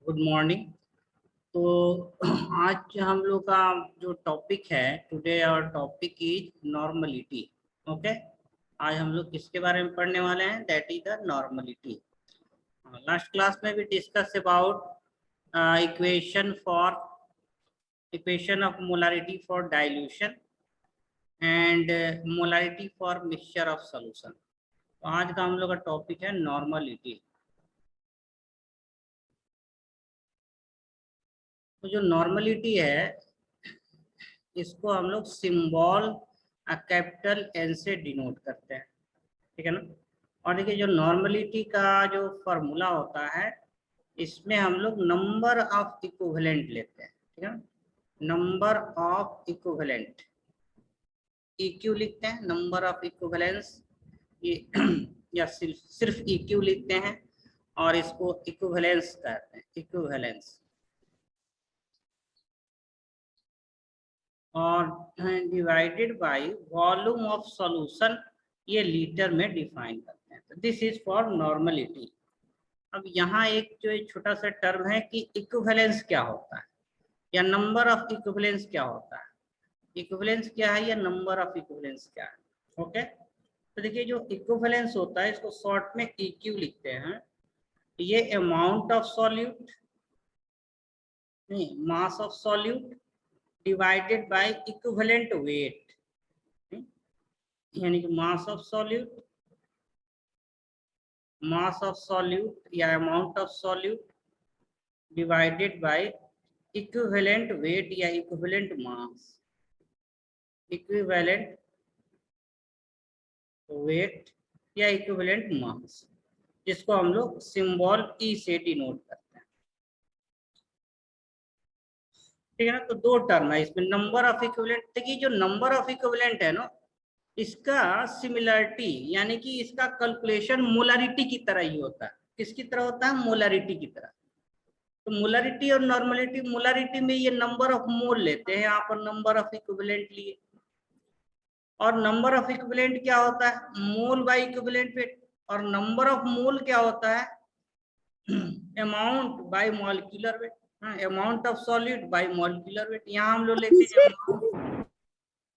Good morning. तो आज हम लोग का जो टॉपिक है, today our topic is normality. Okay, आज हम लोग किसके बारे में पढ़ने वाले हैं? That is the normality. Last class में भी discuss about equation of molarity for dilution and molarity for mixture of solution. तो आज का हम लोग का टॉपिक है नॉर्मलिटी। तो जो नॉर्मलिटी है, इसको हम लोग सिंबल कैपिटल एन से डिनोट करते हैं, ठीक है ना। और देखिए, जो नॉर्मलिटी का जो फॉर्मूला होता है, इसमें हम लोग नंबर ऑफ इक्विवेलेंट लेते हैं, ठीक है ना। नंबर ऑफ इक्विवेलेंट, EQ लिखते हैं, नंबर ऑफ इक्विवेलेंस ये या सिर्फ EQ लिखते हैं, और इसको इक्विवेलेंस कहते हैं, इक्विवेलेंस। और divided by volume of solution, ये लीटर में डिफाइन करते हैं। तो दिस इज फॉर नॉर्मलिटी। अब यहाँ एक जो छोटा सा टर्म है कि इक्विवेलेंस क्या होता है, या नंबर ऑफ इक्विवेलेंस क्या होता है। इक्विवेलेंस क्या है या नंबर ऑफ इक्विवेलेंस क्या है? ओके, तो देखिए, जो इक्विवेलेंस होता है इसको शॉर्ट में EQ लिखते हैं। ये अमाउंट ऑफ सॉल्यूट, नहीं, mass of solute divided by equivalent wait, यानी कि मास ऑफ सॉल्यूट या amount of solute divided by equivalent wait या इक्विवेलेंट मास, इक्विवेलेंट वेट या इक्विवेलेंट मास, जिसको हम लोग सिंबल E से डिनोट करते हैं, ठीक है ना। तो दो टर्म है इसमें, नंबर ऑफ इक्विवेलेंट। देखिए, जो नंबर ऑफ इक्विवेलेंट है ना, इसका सिमिलरिटी यानी कि इसका कैलकुलेशन मोलारिटी की तरह ही होता है। किसकी तरह होता है? मोलारिटी की तरह। तो मोलारिटी और नॉर्मलिटी, मोलारिटी में ये नंबर ऑफ मोल लेते हैं, यहाँ पर नंबर ऑफ इक्विवेलेंट लिए। और नंबर ऑफ इक्विवेलेंट क्या होता है? Mole by equivalent weight. और नंबर ऑफ मोल क्या होता है? Amount by molecular weight, amount of solute by molecular weight. यहाँ हम लोग लेते हैं अमाउंट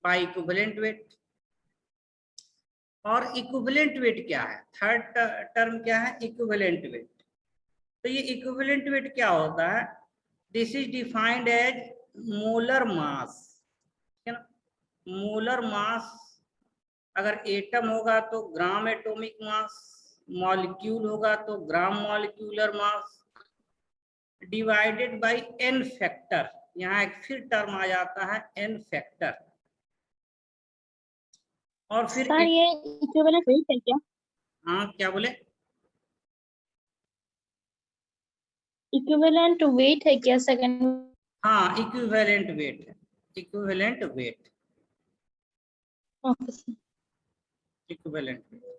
बाय इक्विवेलेंट वेट। और इक्विवेलेंट वेट क्या है? थर्ड टर्म क्या है? Equivalent weight. तो ये इक्विवेलेंट वेट क्या होता है? This is defined as molar mass, ठीक है ना। मोलर मास, अगर एटम होगा तो ग्राम एटॉमिक मास, मॉलिक्यूल होगा तो gram molecular mass, divided by n factor. यहाँ एक फिर टर्म आ जाता है n फैक्टर। और फिर सर ये इक्विवेलेंट वेट है क्या? हाँ, क्या बोले? इक्विवेलेंट वेट है क्या सेकंड? हाँ, इक्विवेलेंट वेट है, equivalent wait, okay sir. Equivalent weight.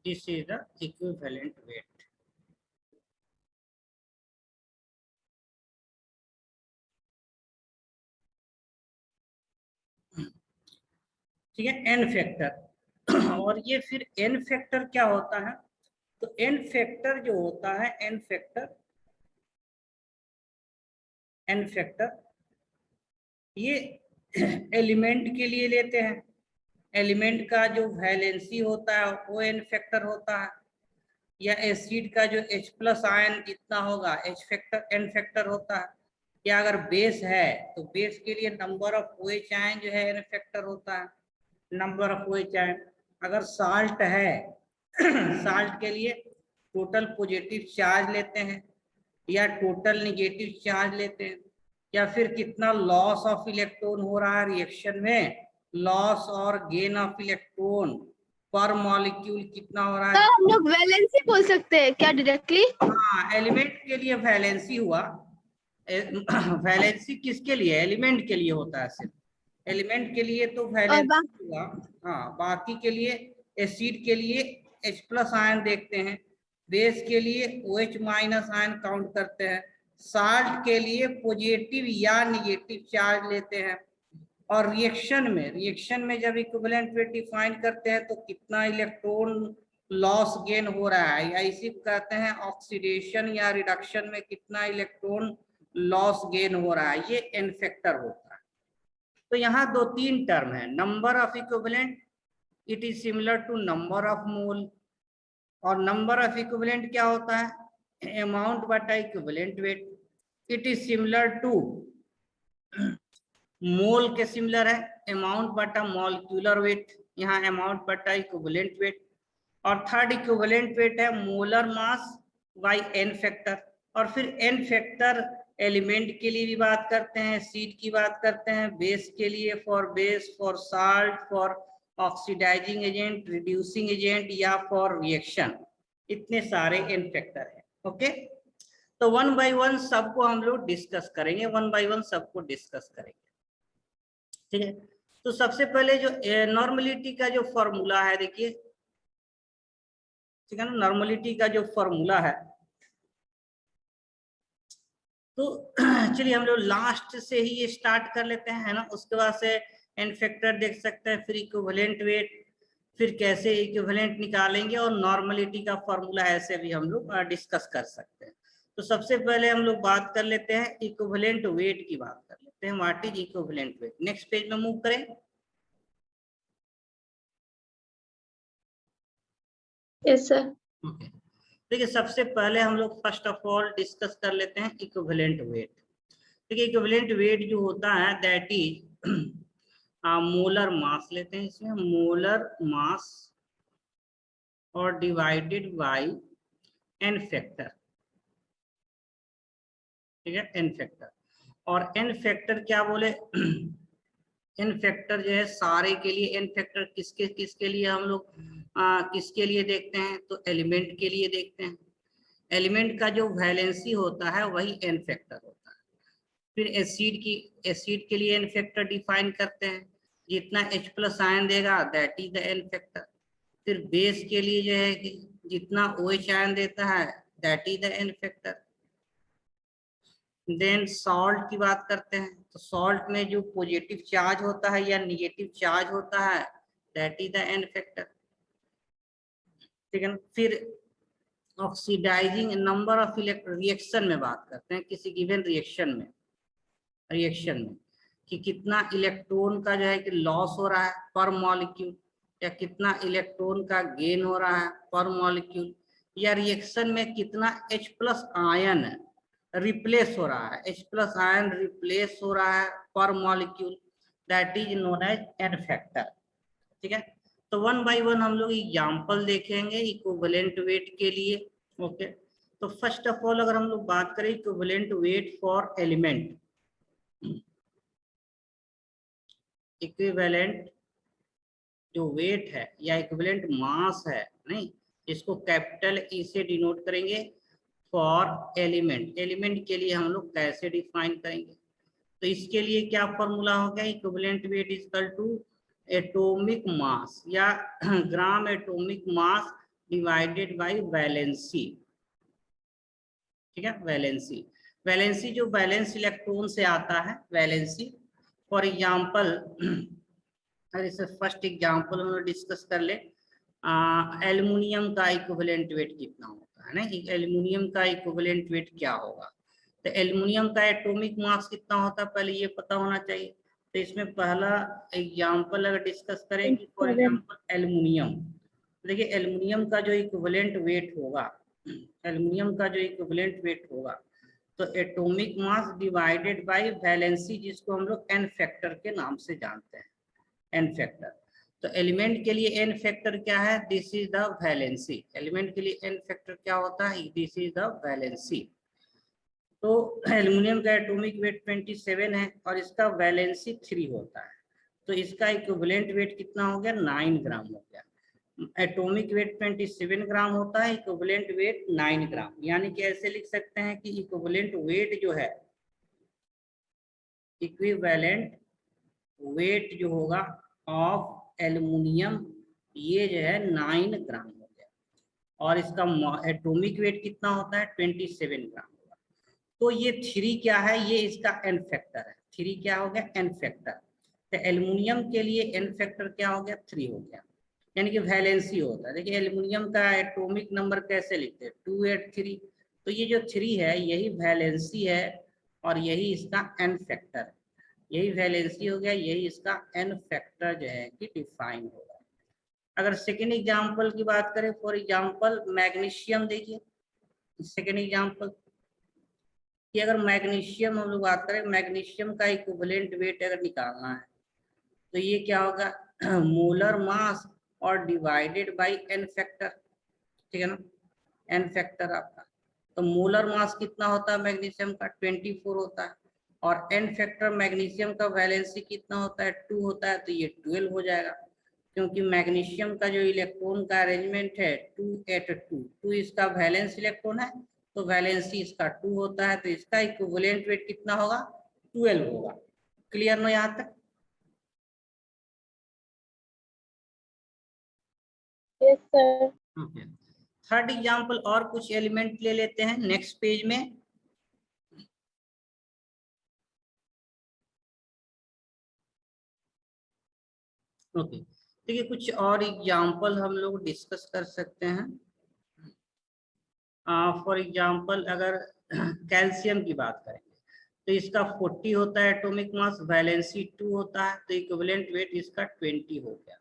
This is the equivalent weight. ठीक है, n फैक्टर। और ये फिर n फैक्टर क्या होता है? तो n फैक्टर जो होता है, n फैक्टर ये एलिमेंट के लिए लेते हैं। एलिमेंट का जो वैलेंसी होता है वो n फैक्टर होता है, या एसिड का जो H+ आयन जितना होगा H फैक्टर, n फैक्टर होता है। या अगर बेस है तो बेस के लिए नंबर ऑफ OH आयन जो है n फैक्टर होता है, नंबर ऑफ OH आयन। अगर साल्ट है साल्ट के लिए टोटल पॉजिटिव चार्ज लेते हैं, या टोटल निगेटिव चार्ज लेते हैं, या फिर कितना लॉस ऑफ इलेक्ट्रॉन हो रहा है रिएक्शन में, लॉस और गेन ऑफ इलेक्ट्रॉन पर मॉलिक्यूल कितना हो रहा है। हम लोग वैलेंसी बोल सकते हैं क्या डायरेक्टली? हाँ, एलिमेंट के लिए वैलेंसी हुआ। वैलेंसी किसके लिए? एलिमेंट के लिए होता है, सिर्फ एलिमेंट के लिए तो वैलेंसी हुआ। हाँ, बाकी के लिए एसिड के लिए H+ आयन देखते हैं, बेस के लिए OH- आयन काउंट करते हैं, साल्ट के लिए पॉजिटिव या निगेटिव चार्ज लेते हैं, और रिएक्शन में जब इक्विवेलेंट वेट डिफाइन करते हैं तो कितना इलेक्ट्रॉन लॉस गेन हो रहा है, या इसी को कहते हैं ऑक्सीडेशन या रिडक्शन में कितना इलेक्ट्रॉन लॉस गेन हो रहा है, ये एन फैक्टर होता है। तो यहाँ 2-3 टर्म है, number of equivalent, it is similar to number of mole, और नंबर ऑफ इक्विवेलेंट क्या होता है, अमाउंट बटा equivalent weight, it is similar to mole के सिमिलर है, अमाउंट बटा मॉलिक्यूलर वेट, यहाँ अमाउंट बटा इक्विवेलेंट वेट, और थर्ड इक्विवेलेंट वेट है molar mass by N factor, और फिर एन फैक्टर एलिमेंट के लिए भी बात करते हैं, सीड की बात करते हैं, बेस के लिए for base, for salt, for oxidizing agent, reducing agent, या फॉर रिएक्शन, इतने सारे एन फैक्टर है। ओके, तो 1 by 1 सबको हम लोग डिस्कस करेंगे, 1 by 1 सबको डिस्कस करेंगे, ठीक है। तो सबसे पहले जो नॉर्मलिटी का जो फॉर्मूला है, देखिए, ठीक है ना, नॉर्मलिटी का जो फॉर्मूला है, तो चलिए हम लोग लास्ट से ही ये स्टार्ट कर लेते हैं, है ना। उसके बाद से एन फैक्टर देख सकते हैं, फिर इक्विवेलेंट वेट, फिर कैसे इक्विवेलेंट निकालेंगे, और नॉर्मलिटी का फॉर्मूला ऐसे भी हम लोग डिस्कस कर सकते हैं। तो सबसे पहले हम लोग बात कर लेते हैं इक्विवेलेंट वेट की, बात कर लेते हैं what is equivalent weight. Next page में मूव करें। Yes sir. ओके, देखिए सबसे पहले हम लोग फर्स्ट ऑफ ऑल डिस्कस कर लेते हैं इक्विवेलेंट वेट। देखिए इक्विवेलेंट वेट जो होता है दैट इज मोलर मास लेते हैं, इसमें मोलर मास और डिवाइडेड बाय एन फैक्टर, ठीक है, एन फैक्टर। और एन फैक्टर क्या बोले, एन फैक्टर जो है सारे के लिए, एन फैक्टर किसके किसके लिए हम लोग किसके लिए देखते हैं, तो एलिमेंट के लिए देखते हैं। एलिमेंट का जो वैलेंसी होता है वही एन फैक्टर होता है। फिर एसिड के लिए एन फैक्टर डिफाइन करते हैं, जितना H+ आयन देगा that is the n factor. फिर बेस के लिए जो है कि जितना OH आयन देता है that is the n factor. Then salt की बात करते हैं, तो सॉल्ट में जो पॉजिटिव चार्ज होता है या निगेटिव चार्ज होता है that is the n factor, ठीक है ना। फिर ऑक्सीडाइजिंग नंबर ऑफ रिएक्शन में बात करते हैं, किसी गिवन रिएक्शन में कि कितना इलेक्ट्रॉन का जो है कि लॉस हो रहा है पर मॉलिक्यूल, या कितना इलेक्ट्रॉन का गेन हो रहा है पर मॉलिक्यूल, या रिएक्शन में कितना H+ आयन रिप्लेस हो रहा है, H+ आयन रिप्लेस हो रहा है पर molecule, that is known as n factor, ठीक है। तो 1 by 1 हम लोग एग्जाम्पल देखेंगे इक्विवेलेंट वेट के लिए। ओके, तो फर्स्ट ऑफ ऑल अगर हम लोग बात करें equivalent weight for element, equivalent जो वेट है या इक्विवेलेंट मास है, नहीं, इसको कैपिटल E से डिनोट करेंगे फॉर एलिमेंट। एलिमेंट के लिए हम लोग कैसे डिफाइन करेंगे, तो इसके लिए क्या फॉर्मूला हो गया, equivalent weight is equal to atomic mass या gram atomic mass divided by valency, ठीक है। वैलेंसी जो वैलेंस इलेक्ट्रॉन से आता है, वैलेंसी। फॉर एग्जांपल अगर इसे फर्स्ट एग्जांपल हम डिस्कस कर ले, एल्युमिनियम का इक्विवेलेंट वेट कितना होता है ना, एल्युमिनियम का इक्विवेलेंट वेट क्या होगा, तो एल्युमिनियम का एटॉमिक मास कितना होता है पहले ये पता होना चाहिए। तो इसमें पहला एग्जांपल अगर डिस्कस करें कि फॉर एग्जांपल एल्युमिनियम, देखिए एल्युमिनियम का जो इक्विवेलेंट वेट होगा, एल्युमिनियम का जो इक्विवेलेंट वेट होगा, तो atomic mass divided by valency, जिसको हम लोग एन फैक्टर के नाम से जानते हैं, एन फैक्टर। तो एलिमेंट के लिए एन फैक्टर क्या है, this is the valency. Element के लिए एन फैक्टर क्या होता है, दिस इज द वैलेंसी। तो एल्युमिनियम का एटॉमिक वेट 27 है और इसका वैलेंसी 3 होता है, तो इसका इक्विवेलेंट वेट कितना हो गया, 9 ग्राम हो गया। एटॉमिक वेट 27 ग्राम होता है, इक्विवेलेंट वेट 9 ग्राम, यानी कि ऐसे लिख सकते हैं कि इक्विवेलेंट वेट जो है, इक्विवेलेंट वेट जो होगा ऑफ एल्युमिनियम, ये जो है 9 ग्राम हो गया, और इसका एटॉमिक वेट कितना होता है 27 ग्राम होगा। तो ये 3 क्या है, ये इसका एन फैक्टर है, 3 क्या हो गया, एन फैक्टर। तो एल्युमिनियम के लिए एन फैक्टर क्या हो गया 3 हो गया, यानी कि वैलेंसी होता है। देखिए एल्युमिनियम का एटॉमिक नंबर कैसे लिखते हैं 283, तो ये जो 3 है यही वैलेंसी है और यही इसका एन फैक्टर है। यही वैलेंसी हो गया, यही इसका एन फैक्टर जो है कि डिफाइन होगा। अगर सेकेंड एग्जाम्पल की बात करें, फॉर एग्जाम्पल मैग्नीशियम, देखिए सेकेंड एग्जाम्पल कि अगर मैग्नीशियम हम लोग बात करें, मैग्नीशियम का इक्विवेलेंट वेट अगर निकालना है तो ये क्या होगा मोलर मास और डिवाइडेड बाय एन फैक्टर, ठीक है ना, एन फैक्टर आपका। तो मोलर मास कितना होता है मैग्नीशियम का 24 होता है, और एन फैक्टर मैग्नीशियम का वैलेंसी कितना होता है 2 होता है, तो ये 12 हो जाएगा, क्योंकि मैग्नीशियम का जो इलेक्ट्रॉन का अरेंजमेंट है 2 इसका वैलेंस इलेक्ट्रॉन है, तो वैलेंसी इसका 2 होता है, तो इसका इक्विवेलेंट वेट कितना होगा 12 होगा। क्लियर ना यहाँ तक? Yes sir. Okay, third example और कुछ एलिमेंट ले लेते हैं नेक्स्ट पेज में। ओके, देखिए कुछ और एग्जाम्पल हम लोग डिस्कस कर सकते हैं। फॉर एग्जाम्पल अगर कैल्शियम की बात करें तो इसका 40 होता है एटॉमिक मास, वैलेंसी 2 होता है, तो इक्विवेलेंट वेट इसका 20 हो गया।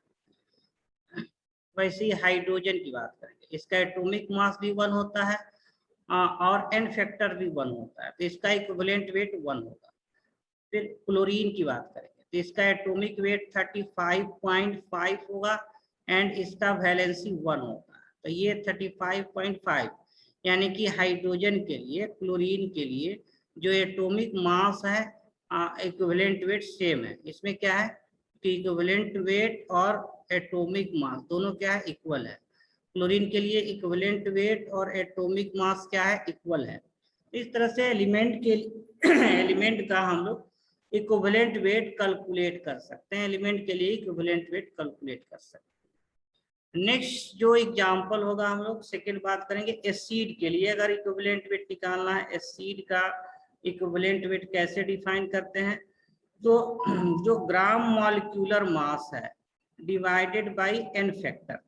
वैसे ही हाइड्रोजन की बात करेंगे, इसका एटॉमिक मास भी 1 होता है और एन फैक्टर भी 1 होता है, तो इसका इक्विवेलेंट वेट 1 होगा। फिर क्लोरीन की बात करेंगे तो इसका एटॉमिक वेट 35.5 होगा एंड इसका वैलेंसी 1 होगा, तो ये 35.5, यानी कि हाइड्रोजन के लिए क्लोरीन के लिए जो एटॉमिक मास है इक्विवेलेंट वेट सेम है। इसमें क्या है कि इक्विवेलेंट वेट और एटॉमिक मास दोनों क्या है इक्वल है। क्लोरीन के लिए इक्विवेलेंट वेट और एटॉमिक मास क्या है इक्वल है। इस तरह से एलिमेंट के एलिमेंट का हम लोग इक्विवेलेंट वेट कैलकुलेट कर सकते हैं, एलिमेंट के लिए इक्विवेलेंट वेट कैलकुलेट कर सकते हैं। नेक्स्ट जो एग्जांपल होगा हम लोग सेकंड बात करेंगे एसिड के लिए। अगर इक्विवेलेंट वेट निकालना है, एसिड का इक्विवेलेंट वेट कैसे डिफाइन करते हैं, तो जो ग्राम मॉलिक्यूलर मास है डिवाइडेड बाय एन फैक्टर,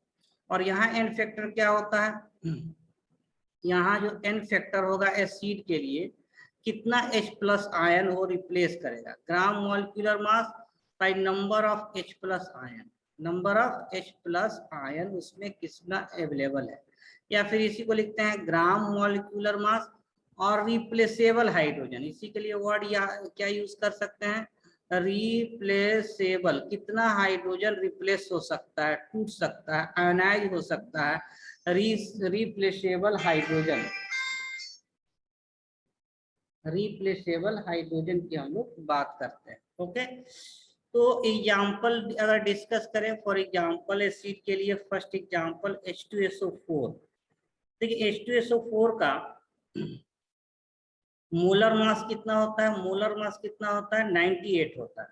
और यहाँ एन फैक्टर क्या होता है, यहाँ जो एन फैक्टर होगा एसिड के लिए कितना H प्लस आयन वो रिप्लेस करेगा, gram molecular mass by number of H plus ion, number of H plus ion उसमें कितना अवेलेबल है, या फिर इसी को लिखते हैं ग्राम मॉलिक्यूलर मास और रिप्लेसेबल हाइड्रोजन। इसी के लिए वर्ड या क्या यूज कर सकते हैं रिप्लेसेबल, कितना हाइड्रोजन रिप्लेस हो सकता है, टूट सकता है, आयनाइज हो सकता है, रिप्लेसेबल हाइड्रोजन, रिप्लेसेबल हाइड्रोजन की हम लोग बात करते हैं। ओके, तो एग्जांपल अगर डिस्कस करें फॉर एग्जांपल एसिड के लिए, फर्स्ट एग्जांपल H2SO4। देखिए H2SO4 का मोलर मास कितना होता है, मोलर मास कितना होता है 98 होता है।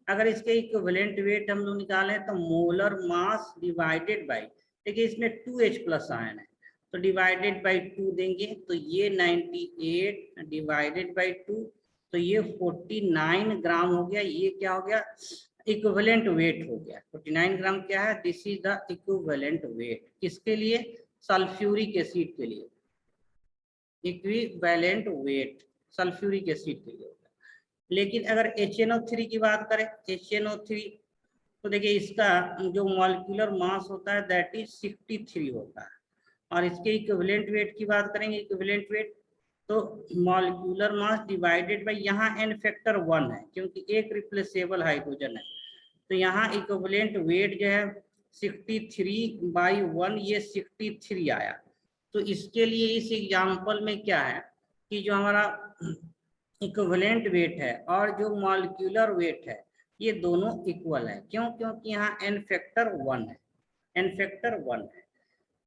अगर इसके इक्विवेलेंट वेट हम लोग निकालें तो मोलर मास डिवाइडेड बाय, देखिए इसमें 2H प्लस आयन है तो डिवाइडेड बाय 2 देंगे, तो ये 98 डिवाइडेड बाय 2, तो ये 49 ग्राम हो गया। ये क्या हो गया इक्विवेलेंट वेट हो गया 49 ग्राम। क्या है this is the equivalent weight, किसके लिए सल्फ्यूरिक एसिड के लिए, इक्विवेलेंट वेट सल्फ्यूरिक एसिड के लिए होगा। लेकिन अगर HNO3 की बात करें, HNO3 तो देखिए इसका जो मॉलिक्यूलर मास होता है दैट इज 63 होता है, और इसके इक्विवेलेंट वेट की बात करेंगे, इक्विवेलेंट वेट तो मॉलिक्यूलर मास डिवाइडेड बाय, यहाँ एन फैक्टर 1 है क्योंकि एक रिप्लेसेबल हाइड्रोजन है, तो यहाँ इक्विवेलेंट वेट जो है 63/1, ये 63 आया। तो इसके लिए इस एग्जाम्पल में क्या है कि जो हमारा इक्विवेलेंट वेट है और जो मॉलिक्यूलर वेट है ये दोनों इक्वल है। क्यों? क्योंकि यहाँ एन फैक्टर 1 है, एन फैक्टर 1 है।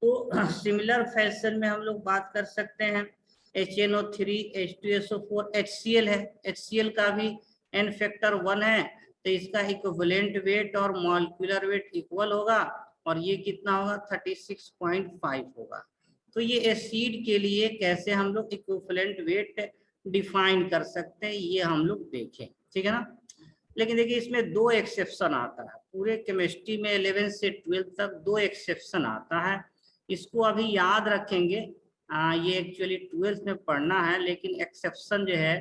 तो सिमिलर फैशन में हम लोग बात कर सकते हैं HNO3, H2SO4, HCl है, HCl का भी एन फैक्टर 1 है, तो इसका इक्विवेलेंट वेट और मॉलिक्यूलर वेट इक्वल होगा, और ये कितना होगा 36.5 होगा। तो ये एसिड के लिए कैसे हम लोग इक्विवेलेंट वेट डिफाइन कर सकते हैं ये हम लोग देखें, ठीक है ना। लेकिन देखिए इसमें दो एक्सेप्शन आता है, पूरे केमिस्ट्री में 11 से 12 तक दो एक्सेप्शन आता है, इसको अभी याद रखेंगे। ये एक्चुअली 12th में पढ़ना है, लेकिन एक्सेप्शन जो है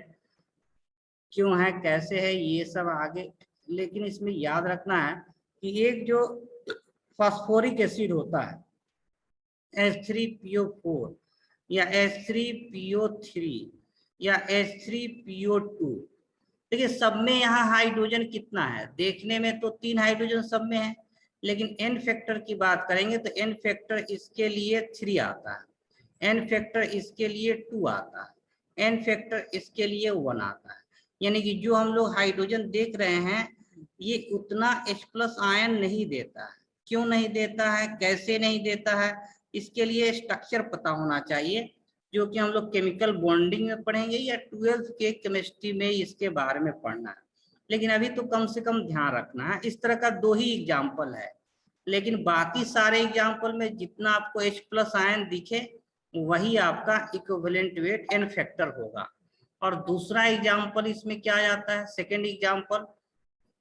क्यों है कैसे है ये सब आगे, लेकिन इसमें याद रखना है कि एक जो फास्फोरिक एसिड होता है H3PO4 या H3PO3 या H3PO2, देखिए सब में यहाँ हाइड्रोजन कितना है, देखने में तो 3 हाइड्रोजन सब में है, लेकिन एन फैक्टर की बात करेंगे तो एन फैक्टर इसके लिए 3 आता है, एन फैक्टर इसके लिए 2 आता है, एन फैक्टर इसके लिए 1 आता है। यानी कि जो हम लोग हाइड्रोजन देख रहे हैं ये उतना H+ आयन नहीं देता है। क्यों नहीं देता है, कैसे नहीं देता है, इसके लिए स्ट्रक्चर पता होना चाहिए, जो कि हम लोग केमिकल बॉन्डिंग में पढ़ेंगे या 12th के केमिस्ट्री में इसके बारे में पढ़ना है। लेकिन अभी तो कम से कम ध्यान रखना है, इस तरह का 2 ही एग्जाम्पल है, लेकिन बाकी सारे एग्जाम्पल में जितना आपको H+ आयन दिखे वही आपका इक्विवेलेंट वेट एन फैक्टर होगा। और दूसरा एग्जाम्पल इसमें क्या आता है, सेकेंड एग्जाम्पल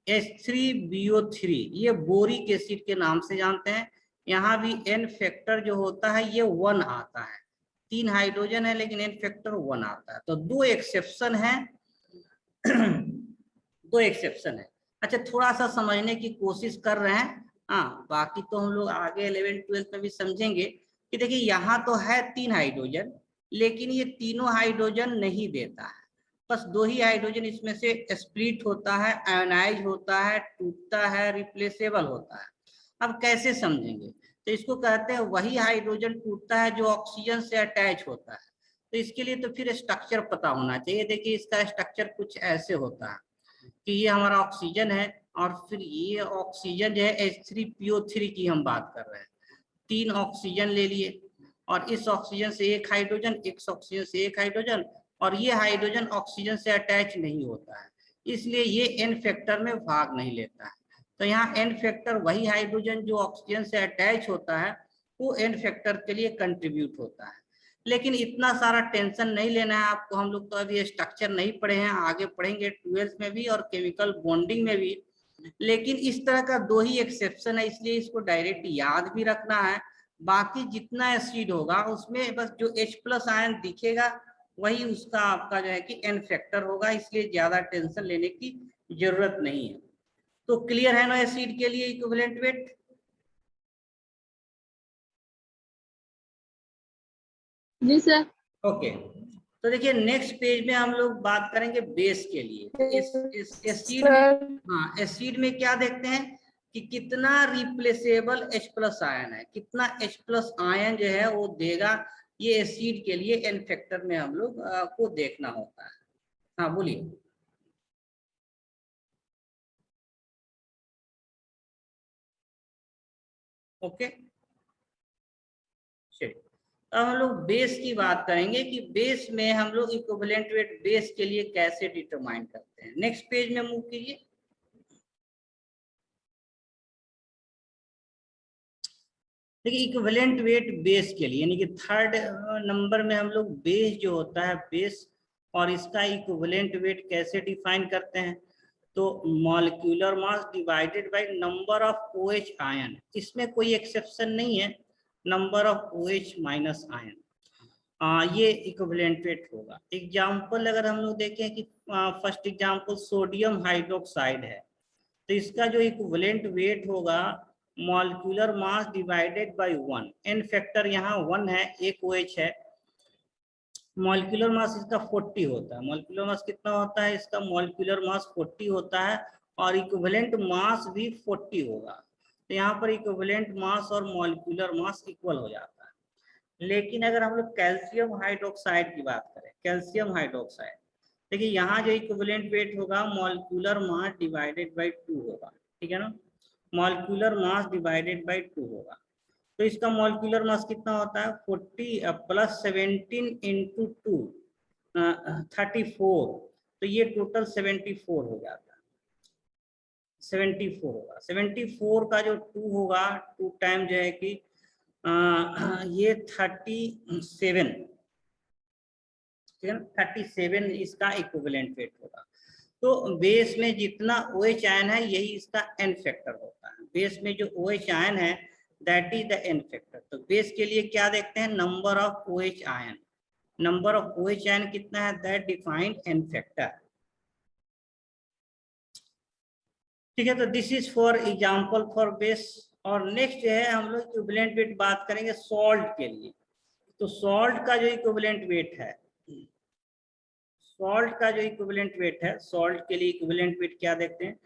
H3BO3, ये बोरिक एसिड के नाम से जानते हैं। यहाँ भी एन फैक्टर जो होता है ये 1 आता है, 3 हाइड्रोजन है लेकिन एन फैक्टर 1 आता है। तो 2 एक्सेप्शन है 2 एक्सेप्शन है। अच्छा, थोड़ा सा समझने की कोशिश कर रहे हैं, हाँ बाकी तो हम लोग आगे 11th-12th में भी समझेंगे कि देखिए यहाँ तो है 3 हाइड्रोजन, लेकिन ये तीनों हाइड्रोजन नहीं देता है, बस 2 ही हाइड्रोजन इसमें से स्प्लिट होता है, आयोनाइज होता है, टूटता है, रिप्लेसेबल होता है। अब कैसे समझेंगे, तो इसको कहते हैं वही हाइड्रोजन टूटता है जो ऑक्सीजन से अटैच होता है। तो इसके लिए तो फिर स्ट्रक्चर पता होना चाहिए। देखिए इसका स्ट्रक्चर कुछ ऐसे होता है कि ये हमारा ऑक्सीजन है और फिर ये ऑक्सीजन जो है H3PO3 की हम बात कर रहे हैं, 3 ऑक्सीजन ले लिए और इस ऑक्सीजन से एक हाइड्रोजन, इस ऑक्सीजन से एक हाइड्रोजन, और ये हाइड्रोजन ऑक्सीजन से अटैच नहीं होता है, इसलिए ये एन फैक्टर में भाग नहीं लेता है। तो यहाँ एन फैक्टर वही हाइड्रोजन जो ऑक्सीजन से अटैच होता है वो एन फैक्टर के लिए कंट्रीब्यूट होता है। लेकिन इतना सारा टेंशन नहीं लेना है आपको, हम लोग तो अभी स्ट्रक्चर नहीं पढ़े हैं, आगे पढ़ेंगे 12th में भी और केमिकल बॉन्डिंग में भी। लेकिन इस तरह का 2 ही एक्सेप्शन है, इसलिए इसको डायरेक्ट याद भी रखना है। बाकी जितना एसिड होगा उसमें बस जो H+ आयन दिखेगा वही उसका आपका जो है कि एन फैक्टर होगा, इसलिए ज्यादा टेंशन लेने की जरूरत नहीं है। तो क्लियर है ना एसिड के लिए इक्विवेलेंट वेट? जी सर। ओके, तो देखिए नेक्स्ट पेज में हम लोग बात करेंगे बेस के लिए। इस एसिड में, हाँ एसिड में क्या देखते हैं कि कितना रिप्लेसेबल H+ आयन है, कितना H+ आयन जो है वो देगा, ये एसिड के लिए एन फैक्टर में हम लोग को देखना होता है। हाँ बोलिए। ओके चलिए, अब हम लोग बेस की बात करेंगे कि बेस में हम लोग इक्विवेलेंट वेट बेस के लिए कैसे डिटरमाइन करते हैं। नेक्स्ट पेज में मूव कीजिए। देखिए इक्विवेलेंट वेट बेस के लिए, यानी कि 3rd नंबर में हम लोग बेस जो होता है बेस और इसका इक्विवेलेंट वेट कैसे डिफाइन करते हैं, तो molecular mass divided by number of OH ion, इसमें कोई एक्सेप्शन नहीं है, number of OH minus ion, ये इक्विवेलेंट वेट होगा। एग्जाम्पल अगर हम लोग देखें कि फर्स्ट एग्जाम्पल सोडियम हाइड्रोक्साइड है, तो इसका जो इक्विवेलेंट वेट होगा molecular mass divided by 1, n factor यहाँ 1 है, एक OH है, मॉलिक्यूलर मास इसका 40 होता है। मॉलिक्यूलर मास कितना होता है इसका, मॉलिक्यूलर मास 40 होता है और इक्विवेलेंट मास भी 40 होगा। तो यहाँ पर इक्विवेलेंट मास और मॉलिक्यूलर मास इक्वल हो जाता है। लेकिन अगर हम लोग कैल्शियम हाइड्रोक्साइड की बात करें, कैल्शियम हाइड्रोक्साइड, देखिए यहाँ जो इक्विवेलेंट वेट होगा मॉलिक्यूलर मास डिवाइडेड बाय 2 होगा, ठीक है ना, मॉलिक्यूलर मास डिवाइडेड बाय 2 होगा। तो इसका मॉलिक्यूलर मास कितना होता है 40 प्लस 17 इंटू 2 34, तो ये टोटल 74 हो जाता है, 74 होगा। 74 का जो 2 होगा 2 टाइम जो है कि ये 37, ठीक है ना, 37 इसका इक्विवेलेंट वेट होगा। तो बेस में जितना OH आयन है यही इसका एन फैक्टर होता है। बेस में जो OH आयन है that is the n factor. तो बेस के लिए क्या देखते हैं, number of OH ion. Number of OH ion कितना है, दैट डिफाइंड एन फैक्टर। ठीक है, तो this is for example for base. और नेक्स्ट है हम लोग इक्विवेलेंट वेट बात करेंगे सॉल्ट के लिए। तो सॉल्ट का जो इक्विवेलेंट वेट है, सॉल्ट का जो इक्विवेलेंट वेट है, सॉल्ट के लिए इक्विवेलेंट वेट क्या देखते हैं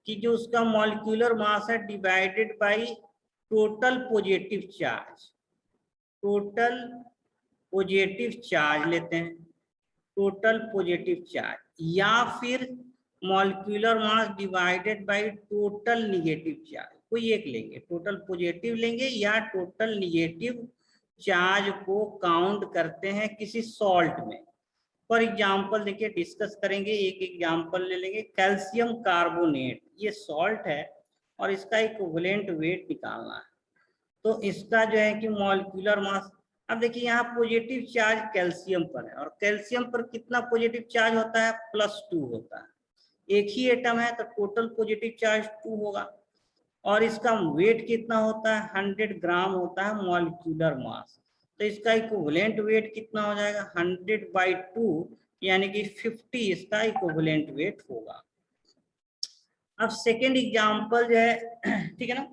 कि जो उसका मॉलिक्यूलर मास है divided by total positive charge. Total positive charge लेते हैं, टोटल पॉजिटिव चार्ज, या फिर molecular mass divided by total negative charge, कोई एक लेंगे। टोटल पॉजिटिव लेंगे या टोटल निगेटिव चार्ज को काउंट करते हैं किसी सॉल्ट में। फॉर एग्जाम्पल देखिए डिस्कस करेंगे, एक एग्जाम्पल ले लेंगे, कैल्शियम कार्बोनेट, ये सॉल्ट है और इसका इक्विवेलेंट वेट निकालना है। तो इसका जो है कि मॉलिक्यूलर मास, अब देखिए यहाँ पॉजिटिव चार्ज कैल्शियम पर है और कैल्शियम पर कितना पॉजिटिव चार्ज होता है, +2 होता है। एक ही एटम है तो टोटल पॉजिटिव चार्ज 2 होगा। और इसका वेट कितना होता है, 100 ग्राम होता है मॉलिक्यूलर मास। तो इसका इक्विवेलेंट वेट कितना हो जाएगा, 100/2, यानी कि 50 इसका इक्विवेलेंट वेट होगा। अब सेकेंड एग्जांपल जो है ठीक है ना,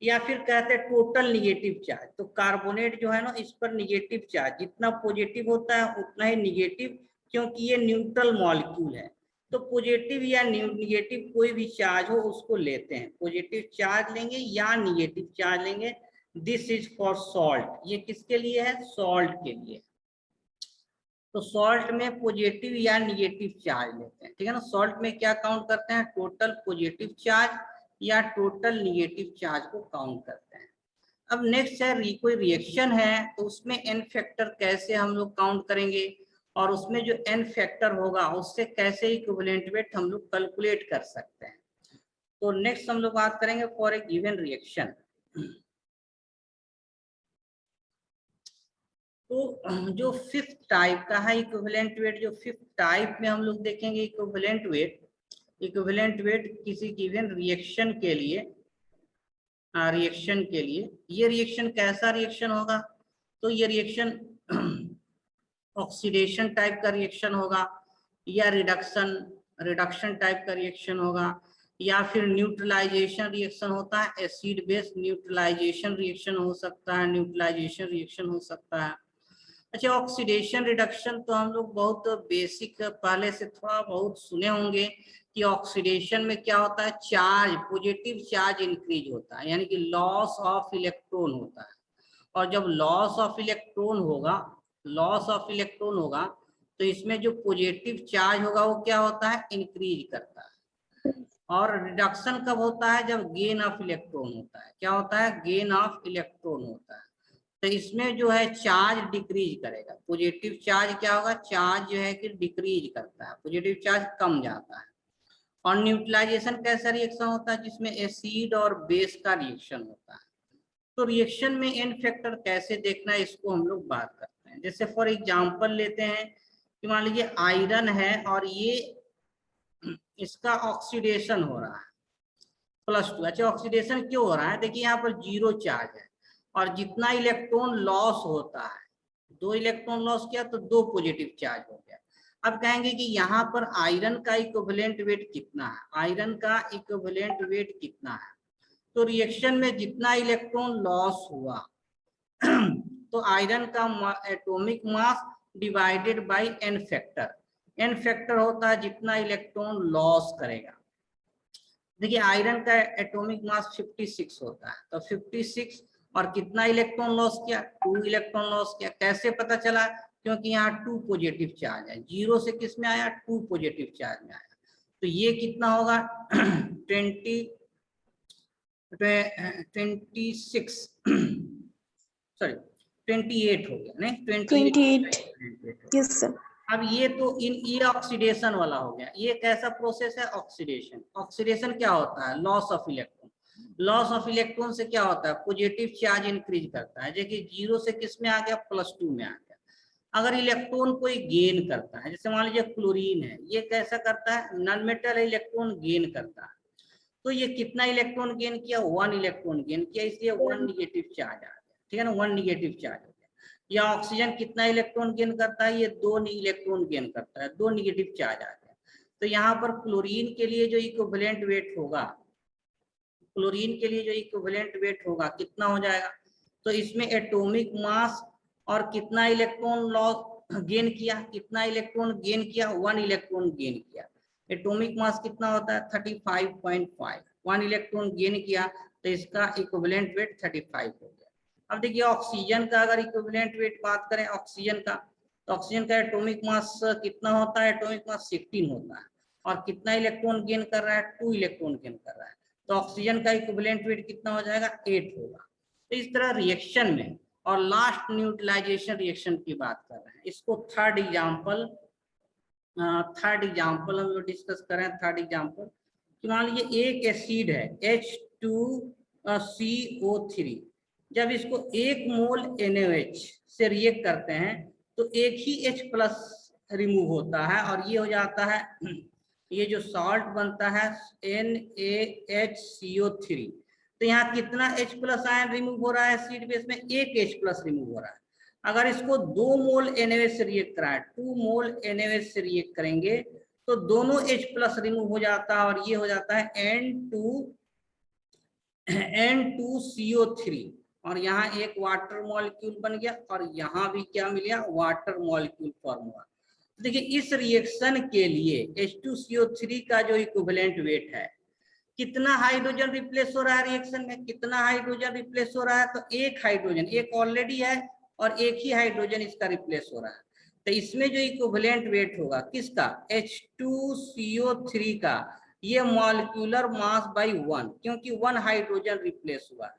या फिर कहते हैं टोटल निगेटिव चार्ज। तो कार्बोनेट जो है ना, इस पर निगेटिव चार्ज जितना पॉजिटिव होता है उतना ही निगेटिव, क्योंकि ये न्यूट्रल मॉलिक्यूल है। तो पॉजिटिव या निगेटिव कोई भी चार्ज हो उसको लेते हैं, पॉजिटिव चार्ज लेंगे या निगेटिव चार्ज लेंगे। दिस इज फॉर सॉल्ट, ये किसके लिए है, सॉल्ट के लिए। तो सॉल्ट में पॉजिटिव या निगेटिव चार्ज लेते हैं, ठीक है ना। सॉल्ट में क्या काउंट करते हैं, टोटल पॉजिटिव चार्ज या टोटल निगेटिव चार्ज को काउंट करते हैं। अब नेक्स्ट है कोई रिएक्शन है तो उसमें एन फैक्टर कैसे हम लोग काउंट करेंगे, और उसमें जो एन फैक्टर होगा उससे कैसे इक्विवेलेंट वेट हम लोग कैलकुलेट कर सकते हैं। तो नेक्स्ट हम लोग बात करेंगे फॉर ए गिवन रिएक्शन। तो जो फिफ्थ टाइप का है इक्विवेलेंट वेट, जो फिफ्थ टाइप में हम लोग देखेंगे इक्विवेलेंट वेट। इक्विवेलेंट वेट किसी गिवन रिएक्शन के लिए, रिएक्शन के लिए, ये रिएक्शन कैसा रिएक्शन होगा, तो ये रिएक्शन ऑक्सीडेशन टाइप का रिएक्शन होगा, या रिडक्शन टाइप का रिएक्शन होगा, या फिर न्यूट्रलाइजेशन रिएक्शन होता है, एसिड बेस न्यूट्रलाइजेशन रिएक्शन हो सकता है, न्यूट्रलाइजेशन रिएक्शन हो सकता है। अच्छा, ऑक्सीडेशन रिडक्शन तो हम लोग बहुत बेसिक पहले से थोड़ा बहुत सुने होंगे कि ऑक्सीडेशन में क्या होता है, चार्ज, पॉजिटिव चार्ज इंक्रीज होता है, यानी कि लॉस ऑफ इलेक्ट्रॉन होता है। और जब लॉस ऑफ इलेक्ट्रॉन होगा, लॉस ऑफ इलेक्ट्रॉन होगा, तो इसमें जो पॉजिटिव चार्ज होगा वो क्या होता है, इंक्रीज करता है। और रिडक्शन कब होता है, जब गेन ऑफ इलेक्ट्रॉन होता है। क्या होता है, गेन ऑफ इलेक्ट्रॉन होता है। तो इसमें जो है चार्ज डिक्रीज करेगा, पॉजिटिव चार्ज क्या होगा, चार्ज जो है कि डिक्रीज करता है, पॉजिटिव चार्ज कम जाता है। और न्यूट्रलाइजेशन कैसा रिएक्शन होता है, जिसमें एसिड और बेस का रिएक्शन होता है। तो रिएक्शन में एन फैक्टर कैसे देखना है, इसको हम लोग बात करते हैं। जैसे फॉर एग्जांपल लेते हैं कि मान लीजिए आयरन है और ये इसका ऑक्सीडेशन हो रहा है +2। अच्छा, ऑक्सीडेशन क्यों हो रहा है, देखिए यहाँ पर 0 चार्ज है और जितना इलेक्ट्रॉन लॉस होता है, 2 इलेक्ट्रॉन लॉस किया तो 2 पॉजिटिव चार्ज हो गया। अब कहेंगे कि यहाँ पर आयरन का इक्विवेलेंट वेट कितना है, आयरन का इक्विवेलेंट वेट कितना है। तो रिएक्शन में जितना इलेक्ट्रॉन लॉस हुआ तो आयरन का atomic mass divided by N factor. N factor होता है जितना इलेक्ट्रॉन लॉस करेगा। देखिए आयरन का एटॉमिक मास 56 होता है, तो 56 और कितना इलेक्ट्रॉन लॉस किया, 2 इलेक्ट्रॉन लॉस किया। कैसे पता चला, क्योंकि यहाँ 2 पॉजिटिव चार्ज है, 0 से किस में आया, 2 पॉजिटिव चार्ज में आया। तो ये कितना होगा 28 हो गया, नहीं 28 यस सर। अब ये तो ये ऑक्सीडेशन वाला हो गया। ये कैसा प्रोसेस है, ऑक्सीडेशन। ऑक्सीडेशन क्या होता है, loss of electron. Loss of electron से क्या होता है, पॉजिटिव चार्ज इंक्रीज करता है, जो कि 0 से किस में आ गया, +2 में आ गया। अगर इलेक्ट्रॉन कोई गेन करता है, जैसे मान लीजिए क्लोरीन है, ये कैसा करता है, नॉन मेटल इलेक्ट्रॉन गेन करता है, तो ये कितना इलेक्ट्रॉन गेन किया, 1 इलेक्ट्रॉन गेन किया, इसलिए 1 निगेटिव चार्ज आ गया, ठीक है ना, 1 निगेटिव चार्ज हो गया। या ऑक्सीजन कितना इलेक्ट्रॉन गेन करता है, ये 2 इलेक्ट्रॉन गेन करता है, 2 निगेटिव चार्ज आ गया। तो यहाँ पर क्लोरीन के लिए जो इक्विवेलेंट वेट होगा, क्लोरीन के लिए जो इक्विवेलेंट वेट होगा कितना हो जाएगा, तो इसमें एटॉमिक मास और कितना इलेक्ट्रॉन लॉस गेन किया, कितना इलेक्ट्रॉन गेन किया, 1 इलेक्ट्रॉन गेन किया। एटॉमिक मास कितना होता है 35.5, 1 इलेक्ट्रॉन गेन किया तो इसका इक्विवेलेंट वेट 35 हो गया। अब देखिए ऑक्सीजन का अगर इक्विवेलेंट वेट बात करें ऑक्सीजन का, तो ऑक्सीजन का एटॉमिक मास कितना होता है, एटॉमिक मास 16 होता है, और कितना इलेक्ट्रॉन गेन कर रहा है, 2 इलेक्ट्रॉन गेन कर रहा है, तो ऑक्सीजन का इक्विवेलेंट वेट कितना हो जाएगा, 8 होगा। तो इस तरह रिएक्शन में, और लास्ट न्यूट्रलाइजेशन रिएक्शन की बात कर रहे हैं, इसको थर्ड एग्जांपल हम लोग डिस्कस करें। थर्ड एग्जांपल कि मान लीजिए एक एसिड है H2CO3, जब इसको 1 मोल NaOH से रिएक्ट करते हैं तो एक ही H+ रिमूव होता है, और ये हो जाता है ये जो सॉल्ट बनता है NaHCO3। तो यहाँ कितना H+ आयन रिमूव हो रहा है एसिड बेस में, एक H+ रिमूव हो रहा है। अगर इसको 2 मोल NaOH से रिएक्ट कराएं, 2 मोल NaOH से रिएक्ट करेंगे तो दोनों H+ रिमूव हो जाता है, और ये हो जाता है N2CO3, और यहाँ एक वाटर मॉलिक्यूल बन गया, और यहाँ भी क्या मिल गया, वाटर मॉलिक्यूल फॉर्म हुआ। देखिए इस रिएक्शन के लिए H2CO3 का जो इक्विवेलेंट वेट है, कितना हाइड्रोजन रिप्लेस हो रहा है रिएक्शन में, कितना हाइड्रोजन रिप्लेस हो रहा है, तो एक हाइड्रोजन, एक ऑलरेडी है और एक ही हाइड्रोजन इसका रिप्लेस हो रहा है। तो इसमें जो इक्विवेलेंट वेट होगा किसका, H2CO3 का, ये मॉलिक्यूलर मास बाई 1, क्योंकि 1 हाइड्रोजन रिप्लेस हुआ है,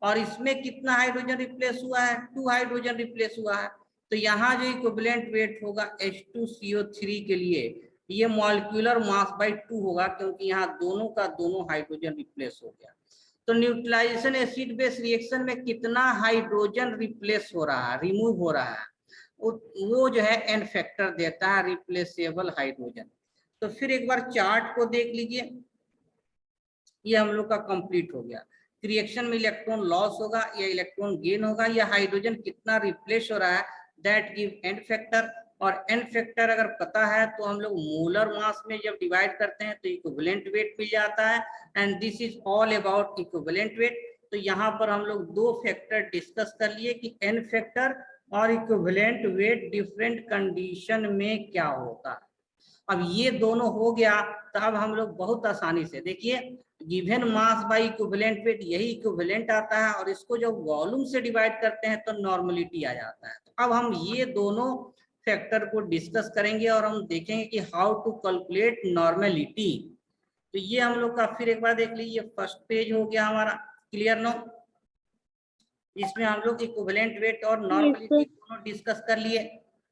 और इसमें कितना हाइड्रोजन रिप्लेस हुआ है, 2 हाइड्रोजन रिप्लेस हुआ है। तो यहाँ जो इक्विवेलेंट वेट होगा H2CO3 के लिए, ये मॉलिक्यूलर मास बाई 2 होगा, क्योंकि यहाँ दोनों का दोनों हाइड्रोजन रिप्लेस हो गया। तो न्यूट्रलाइजेशन एसिड बेस रिएक्शन में कितना हाइड्रोजन रिप्लेस हो रहा है, रिमूव हो रहा है, वो जो है एन फैक्टर देता है, रिप्लेसेबल हाइड्रोजन। तो फिर एक बार चार्ट को देख लीजिए, ये हम लोग का कंप्लीट हो गया। रिएक्शन में इलेक्ट्रॉन लॉस होगा या इलेक्ट्रॉन गेन होगा, या हाइड्रोजन कितना रिप्लेस हो रहा है, दैट गिव एन फैक्टर। और एन फैक्टर अगर पता है तो हम लोग मोलर मास में जब डिवाइड करते हैं तो इक्विवेलेंट वेट मिल जाता है, and this is all about equivalent weight. तो यहाँ पर हम लोग 2 फैक्टर डिस्कस कर लिए कि एन फैक्टर और इक्विवेलेंट वेट डिफरेंट कंडीशन में क्या होता है। अब ये दोनों हो गया, तो अब हम लोग बहुत आसानी से देखिए, given mass by equivalent wait, यही इक्विवेलेंट आता है, और इसको जब वॉल्यूम से डिवाइड करते हैं तो नॉर्मलिटी आ जाता है। तो अब हम ये दोनों फैक्टर को डिस्कस करेंगे और हम देखेंगे कि हाउ टू कैलकुलेट नॉर्मलिटी। तो ये हम लोग का फिर एक बार देख लीजिए, फर्स्ट पेज हो गया हमारा, क्लियर नो। इसमें हम लोग इक्विवेलेंट वेट और नॉर्मलिटी दोनों डिस्कस कर लिए।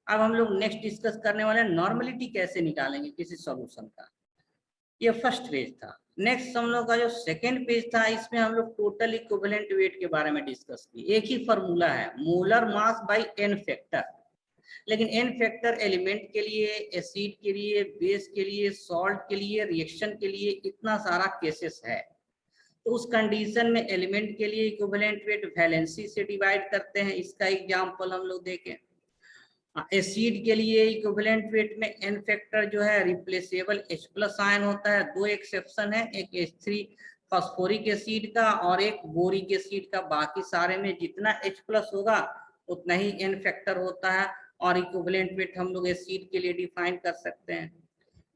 अब हम लोग नेक्स्ट डिस्कस करने वाले हैं नॉर्मलिटी कैसे निकालेंगे किसी सॉल्यूशन का। ये फर्स्ट पेज था। नेक्स्ट हम लोग का जो सेकंड पेज था, इसमें हम लोग टोटल इक्विवेलेंट वेट के बारे में डिस्कस किए। एक ही फॉर्मूला है, molar mass by N factor, लेकिन एन फैक्टर एलिमेंट के लिए, एसिड के लिए, बेस के लिए, सॉल्ट के लिए, रिएक्शन के लिए इतना सारा केसेस है। तो उस कंडीशन में एलिमेंट के लिए इक्विवेलेंट वेट वैलेंसी से डिवाइड करते हैं। इसका एग्जांपल हम लोग देखें। एसिड के लिए इक्विवेलेंट वेट में एन फैक्टर जो है रिप्लेसेबल H+ आयन होता है। 2 एक्सेप्शन है, एक H3 फास्फोरिक एसिड का और एक बोरिक एसिड का। बाकी सारे में जितना H+ होगा उतना ही एन फैक्टर होता है। और इक्विवेलेंट वेट हम लोग एसिड के लिए डिफाइन कर सकते हैं।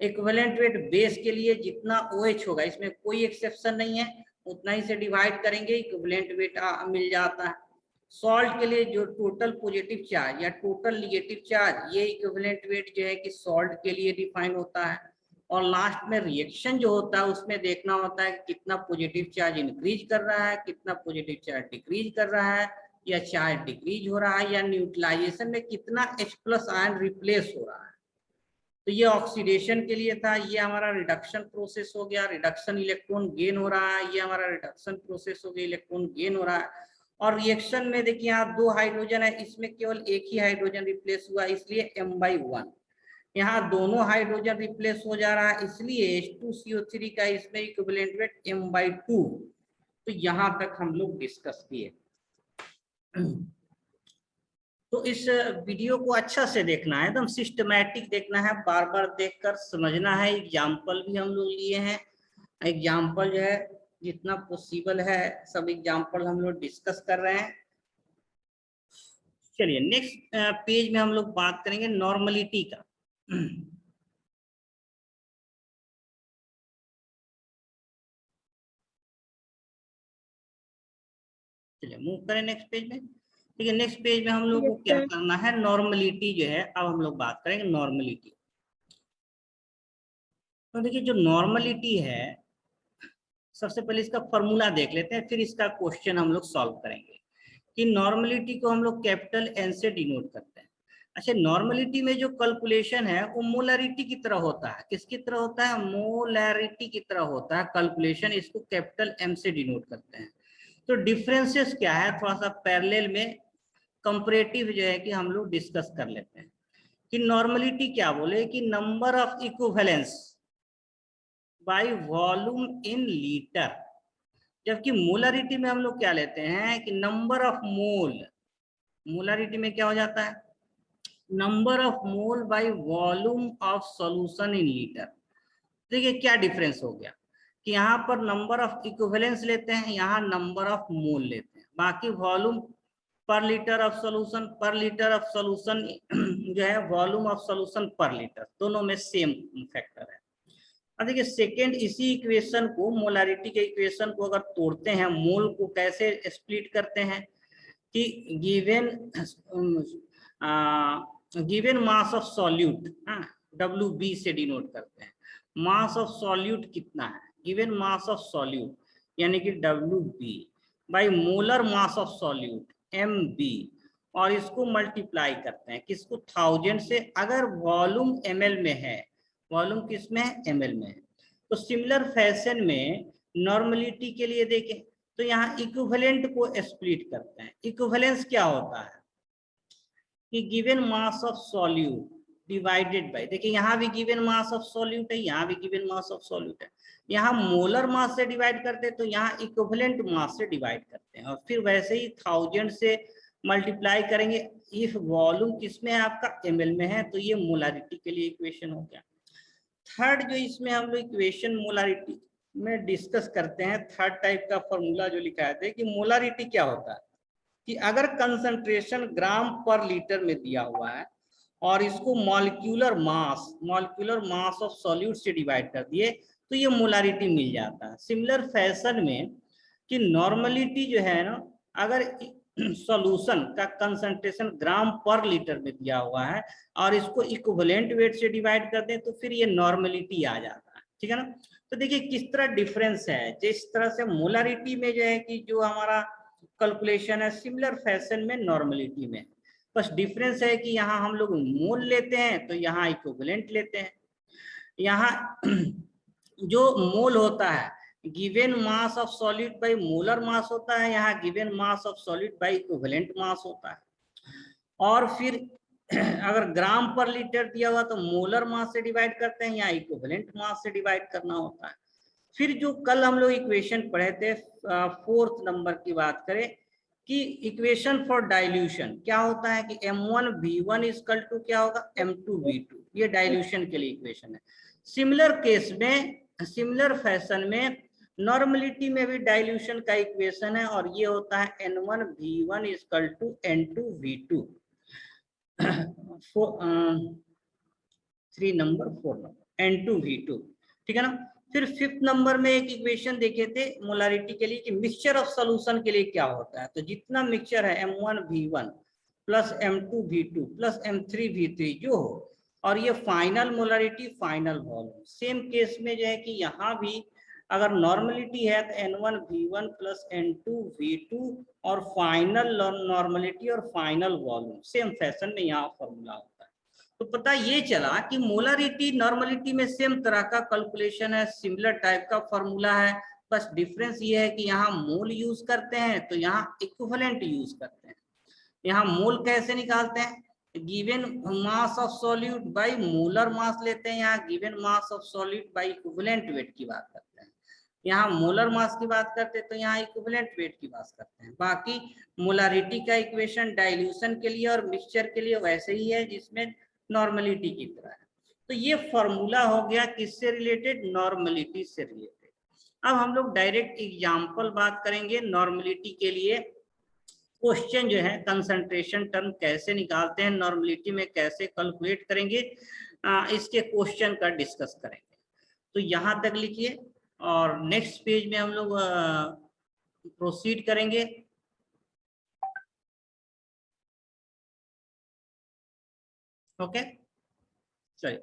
इक्विवेलेंट वेट बेस के लिए जितना OH होगा, इसमें कोई एक्सेप्शन नहीं है, उतना ही से डिवाइड करेंगे, इक्विवेलेंट वेट मिल जाता है। सॉल्ट के लिए जो टोटल पॉजिटिव चार्ज या टोटल निगेटिव चार्ज, ये इक्विवेलेंट वेट जो है कि सॉल्ट के लिए डिफाइन होता है। और लास्ट में रिएक्शन जो होता है उसमें देखना होता है कि कितना पॉजिटिव चार्ज इंक्रीज कर रहा है, कितना पॉजिटिव चार्ज डिक्रीज कर रहा है, या चार्ज डिक्रीज हो रहा है, या न्यूट्रलाइजेशन में कितना H+ आयन रिप्लेस हो रहा है। तो ये ऑक्सीडेशन के लिए था। ये हमारा रिडक्शन प्रोसेस हो गया, रिडक्शन इलेक्ट्रॉन गेन हो रहा है। ये हमारा रिडक्शन प्रोसेस हो गया, इलेक्ट्रॉन गेन हो रहा है। और रिएक्शन में देखिए यहाँ 2 हाइड्रोजन है, इसमें केवल एक ही हाइड्रोजन रिप्लेस हुआ, इसलिए m/1। यहाँ दोनों हाइड्रोजन रिप्लेस हो जा रहा है, इसलिए H2CO3 का इसमें इक्विवेलेंट वेट m/2। तो यहाँ तक हम लोग डिस्कस किए। तो इस वीडियो को अच्छा से देखना है, एकदम सिस्टमैटिक देखना है, बार बार देखकर समझना है। एग्जाम्पल भी हम लोग लिए हैं, एग्जाम्पल जो है जितना पॉसिबल है सब एग्जाम्पल हम लोग डिस्कस कर रहे हैं। चलिए नेक्स्ट पेज में हम लोग बात करेंगे नॉर्मलिटी का। चलिए मूव करें नेक्स्ट पेज में। ठीक है, नेक्स्ट पेज में हम लोग को क्या करना है, नॉर्मलिटी जो है, अब हम लोग बात करेंगे नॉर्मलिटी। तो देखिए जो नॉर्मलिटी है, सबसे पहले इसका फॉर्मूला देख लेते हैं, फिर इसका क्वेश्चन हम लोग सॉल्व करेंगे कि नॉर्मलिटी को हम लोग कैपिटल N से डिनोट करते हैं। अच्छा, नॉर्मलिटी में जो कैलकुलेशन है वो मोलरिटी की तरह होता है। किसकी तरह होता है? मोलरिटी की तरह होता है कैलकुलेशन, इसको कैपिटल M से डिनोट करते हैं। तो डिफरेंसेस क्या है, थोड़ा सा पैरेलल में कंपैरेटिव जो है कि हम लोग डिस्कस कर लेते हैं कि नॉर्मलिटी क्या बोले कि number of equivalence by volume in litre, जबकि मोलरिटी में हम लोग क्या लेते हैं कि नंबर ऑफ मोल। मोलरिटी में क्या हो जाता है, number of mole by volume of solution in litre. देखिए क्या डिफरेंस हो गया कि यहाँ पर नंबर ऑफ इक्विवेलेंस लेते हैं, यहाँ नंबर ऑफ मोल लेते हैं, बाकी वॉल्यूम पर लीटर ऑफ सॉल्यूशन, पर लीटर ऑफ सॉल्यूशन जो है वॉल्यूम ऑफ सॉल्यूशन पर लीटर, दोनों में सेम फैक्टर है। अब देखिए सेकेंड, इसी इक्वेशन को, मोलारिटी के इक्वेशन को अगर तोड़ते हैं, मोल को कैसे स्प्लिट करते हैं कि given mass of solute, WB से डिनोट करते हैं। मास ऑफ सॉल्यूट कितना है, गिवन मास ऑफ सॉल्यूट यानी कि WB by molar mass of solute MB, और इसको मल्टीप्लाई करते हैं किसको, 1000 से, अगर वॉल्यूम ml में है। वॉल्यूम किस में है? ml में है। तो सिमिलर फैशन में नॉर्मलिटी के लिए देखें तो यहाँ इक्विवेलेंट को स्प्लिट करते हैं। इक्विवेलेंस क्या होता है कि given mass of solute divided by, देखिए यहाँ भी गिवन मास ऑफ सॉल्यूट है, यहाँ भी गिवन मास ऑफ सॉल्यूट है। यहाँ मोलर मास से डिवाइड करते हैं तो यहाँ इक्विवेलेंट मास से डिवाइड करते हैं, और फिर वैसे ही 1000 से मल्टीप्लाई करेंगे इफ वॉल्यूम किसमें है आपका, ml में है। तो ये मोलारिटी के लिए इक्वेशन हो गया। थर्ड जो इसमें हम लोग इक्वेशन मोलारिटी में डिस्कस करते हैं, थर्ड टाइप का फॉर्मूला जो लिखा है कि मोलारिटी क्या होता है कि अगर कंसंट्रेशन ग्राम पर लीटर में दिया हुआ है और इसको मॉलिक्यूलर मास ऑफ सॉल्यूट से डिवाइड कर दिए तो ये मोलारिटी मिल जाता है। सिमिलर फैशन में कि नॉर्मलिटी जो है ना, अगर सॉल्यूशन का कंसंट्रेशन ग्राम पर लीटर में दिया हुआ है और इसको इक्विवेलेंट वेट से डिवाइड कर दें तो फिर ये नॉर्मलिटी आ जाता है। ठीक है ना। तो देखिए किस तरह डिफरेंस है, जिस तरह से मोलारिटी में जो है कि जो हमारा कैलकुलेशन है, सिमिलर फैशन में नॉर्मलिटी में, बस डिफरेंस है कि यहाँ हम लोग मोल लेते हैं तो यहाँ इक्विवेलेंट लेते हैं। यहाँ जो मोल होता है given mass of solid by molar mass होता है, यहाँ given mass of solid by equivalent mass होता है। और फिर अगर ग्राम पर लीटर दिया हुआ तो मोलर मास से डिवाइड करते हैं, यहाँ इक्विवेलेंट मास से डिवाइड करना होता है। फिर जो कल हम लोग इक्वेशन पढ़े थे, 4th नंबर की बात करें कि इक्वेशन फॉर डाइल्यूशन क्या होता है कि M1V1 इक्वल टू क्या होगा, M2V2, ये डाइल्यूशन के लिए इक्वेशन है। सिमिलर केस में, सिमिलर फैशन में नॉर्मलिटी में भी डाइल्यूशन का इक्वेशन है और ये होता है N1V1 equal to N2V2। 3 number 4 number N2V2, ठीक है ना। फिर 5th नंबर में एक इक्वेशन देखे थे मोलारिटी के लिए कि मिक्सचर ऑफ सॉल्यूशन के लिए क्या होता है। तो जितना मिक्सचर है M1V1 plus M2V2 plus M3V3 जो हो, और ये final molarity final volume. Same case में जो है कि यहाँ भी अगर नॉर्मलिटी है तो N1V1 प्लस N2V2 और फाइनल नॉर्मलिटी और फाइनल वॉल्यूम, सेम फैशन में यहाँ फॉर्मूला होता है। तो पता ये चला कि मोलारिटी नॉर्मलिटी में सेम तरह का कैलकुलेशन है, सिमिलर टाइप का फॉर्मूला है, बस डिफरेंस ये है कि यहाँ मोल यूज करते हैं तो यहाँ इक्विवेलेंट यूज करते हैं। यहाँ मोल कैसे निकालते हैं, given mass of solute by molar mass लेते हैं, यहाँ given mass of solute bye equivalent weight की बात करते हैं। यहाँ मोलर मास की बात करते हैं तो यहाँ इक्विवेलेंट वेट की बात करते हैं। बाकी मोलारिटी का इक्वेशन डाइल्यूशन के लिए और मिक्सचर के लिए वैसे ही है जिसमें नॉर्मलिटी की तरह है। तो ये फॉर्मूला हो गया किससे रिलेटेड, नॉर्मलिटी से रिलेटेड। अब हम लोग डायरेक्ट एग्जाम्पल बात करेंगे नॉर्मलिटी के लिए। क्वेश्चन जो है कंसंट्रेशन टर्म कैसे निकालते हैं, नॉर्मलिटी में कैसे कैलकुलेट करेंगे, इसके क्वेश्चन का डिस्कस करेंगे। तो यहाँ तक लिखिए और नेक्स्ट पेज में हम लोग प्रोसीड करेंगे। ओके चलिए,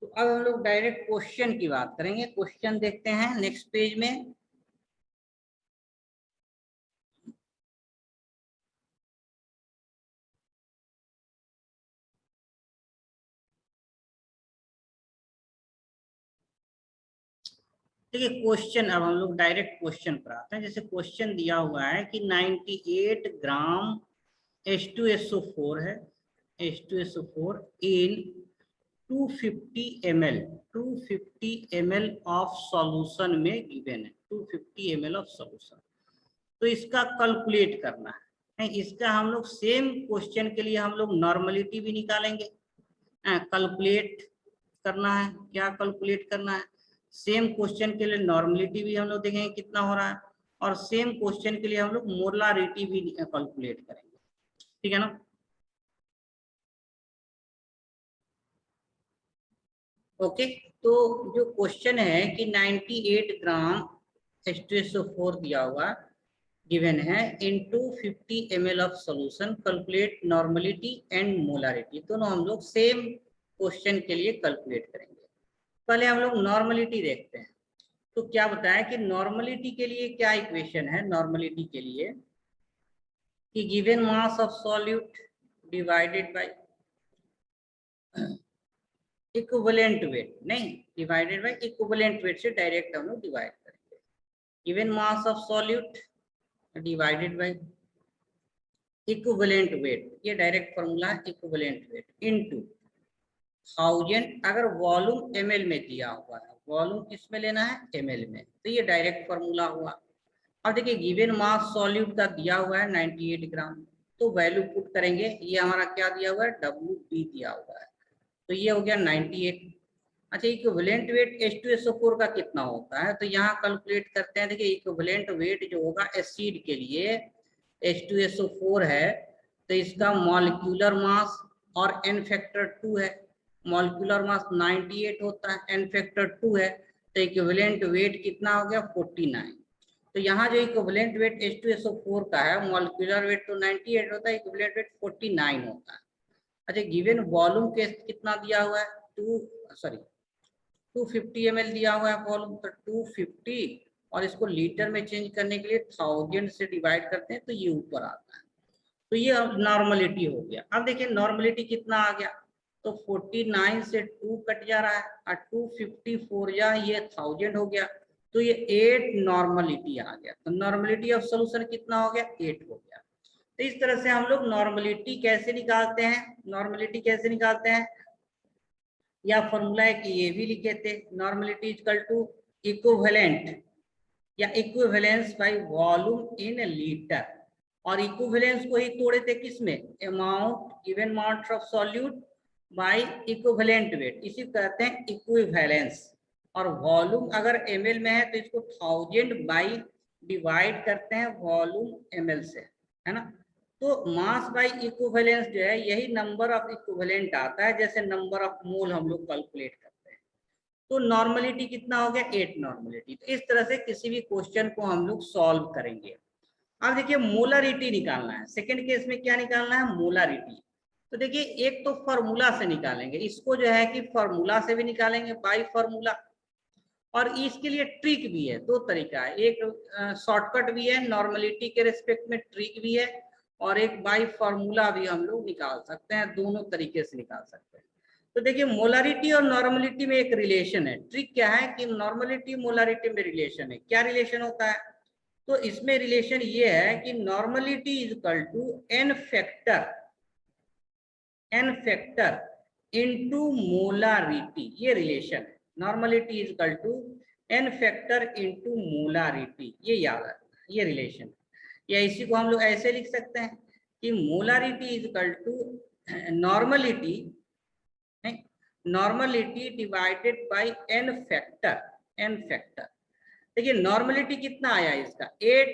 तो अब हम लोग डायरेक्ट क्वेश्चन की बात करेंगे। क्वेश्चन देखते हैं नेक्स्ट पेज में। देखिए क्वेश्चन, अब हम लोग डायरेक्ट क्वेश्चन पर आते हैं। जैसे क्वेश्चन दिया हुआ है कि 98 ग्राम H2SO4 है, H2SO4 in 250 ml of solution में गिवन है, 250 ml ऑफ सॉल्यूशन। तो इसका कैलकुलेट करना है। इसका हम लोग सेम क्वेश्चन के लिए हम लोग नॉर्मलिटी भी निकालेंगे, कैलकुलेट करना है। क्या कैलकुलेट करना है, सेम क्वेश्चन के लिए नॉर्मलिटी भी हम लोग देखेंगे कितना हो रहा है, और सेम क्वेश्चन के लिए हम लोग मोलारिटी भी कैलकुलेट करेंगे, ठीक है ना। ओके, तो जो क्वेश्चन है कि 98 ग्राम H2SO4 दिया हुआ गिवन है इन 250 ml of solution, calculate normality and molarity. दोनों हम लोग सेम क्वेश्चन के लिए कैलकुलेट करेंगे। पहले हम लोग नॉर्मलिटी देखते हैं। तो क्या बताया कि नॉर्मलिटी के लिए क्या इक्वेशन है, नॉर्मलिटी के लिए कि given mass of solute divided by equivalent wait, नहीं डिवाइडेड बाय इक्विवेलेंट वेट से डायरेक्ट हम लोग डिवाइड करेंगे। Given mass of solute divided by equivalent wait, ये डायरेक्ट फॉर्मूला है, इक्विवेलेंट वेट इनटू 1000। अगर वॉल्यूम ml में दिया हुआ है, वॉल्यूम किस में लेना है, ml में, तो ये डायरेक्ट फॉर्मूला हुआ। और देखिए गिवन मास सॉल्यूट का दिया हुआ है 98 ग्राम, तो वैल्यू पुट करेंगे। ये हमारा क्या दिया हुआ है, WB दिया हुआ है, तो ये हो गया 98। अच्छा, इक्विवेलेंट वेट H2SO4 का कितना होता है, तो यहाँ कैलकुलेट करते हैं। देखिए इक्विवेलेंट वेट जो होगा एसिड के लिए H2SO4 है, तो इसका मॉलिक्यूलर मास और n फैक्टर 2 है। मॉलिक्यूलर मास 98 होता है, n फैक्टर 2 है, तो इक्विवेलेंट वेट कितना हो गया, 49। तो यहाँ जो इक्विवेलेंट वेट H2SO4 का है, मॉलिक्यूलर वेट तो 98 होता है, इक्विवेलेंट वेट 49 होता है। अच्छा, गिवन वॉल्यूम के कितना दिया हुआ है, 250 ml दिया हुआ है वॉल्यूम, तो 250 और इसको लीटर में चेंज करने के लिए 1000 से डिवाइड करते हैं, तो ये ऊपर आता है। तो ये अब नॉर्मलिटी हो गया। अब देखिए नॉर्मलिटी कितना आ गया, तो 49 से 2 कट जा रहा है और 254 या ये 1000 हो गया, तो ये 8 नॉर्मलिटी आ गया। तो नॉर्मलिटी ऑफ सॉल्यूशन कितना हो गया, 8 हो गया। तो इस तरह से हम लोग नॉर्मलिटी कैसे निकालते हैं, नॉर्मलिटी कैसे निकालते हैं, या फॉर्मूला है कि ये भी लिखे थे, नॉर्मलिटी इक्वल टू इक्विवेलेंट या equivalence by volume in litre, और इक्विवेलेंस को ही तोड़े थे किसमें, amount given amount of solute bye equivalent wait, इसी कहते हैं इक्विवेलेंस। और वॉल्यूम अगर ml में है तो इसको 1000 बाई डिवाइड करते हैं वॉल्यूम ml से, है ना। तो मास बाय इक्विवेलेंस जो है यही नंबर ऑफ इक्विवेलेंट आता है, जैसे नंबर ऑफ मोल हम लोग कैलकुलेट करते हैं। तो नॉर्मलिटी कितना हो गया, 8 नॉर्मलिटी। तो इस तरह से किसी भी क्वेश्चन को हम लोग सॉल्व करेंगे। अब देखिए मोलारिटी निकालना है, सेकंड केस में क्या निकालना है, मोलारिटी। तो देखिए एक तो फॉर्मूला से निकालेंगे, इसको जो है कि फॉर्मूला से भी निकालेंगे बाय फॉर्मूला, और इसके लिए ट्रिक भी है। दो तरीका है, एक शॉर्टकट भी है, नॉर्मलिटी के रिस्पेक्ट में ट्रिक भी है, और एक बाय फॉर्मूला भी हम लोग निकाल सकते हैं, दोनों तरीके से निकाल सकते हैं। तो देखिए मोलारिटी और नॉर्मलिटी में एक रिलेशन है। ट्रिक क्या है कि नॉर्मलिटी मोलारिटी में रिलेशन है। क्या रिलेशन होता है? तो इसमें रिलेशन ये है कि normality is equal to n factor into molarity, ये रिलेशन है। Normality is equal to n factor into molarity, ये याद रखना, ये रिलेशन है। या इसी को हम लोग ऐसे लिख सकते हैं कि molarity is equal to normality divided by n factor. देखिए नॉर्मलिटी कितना आया इसका, 8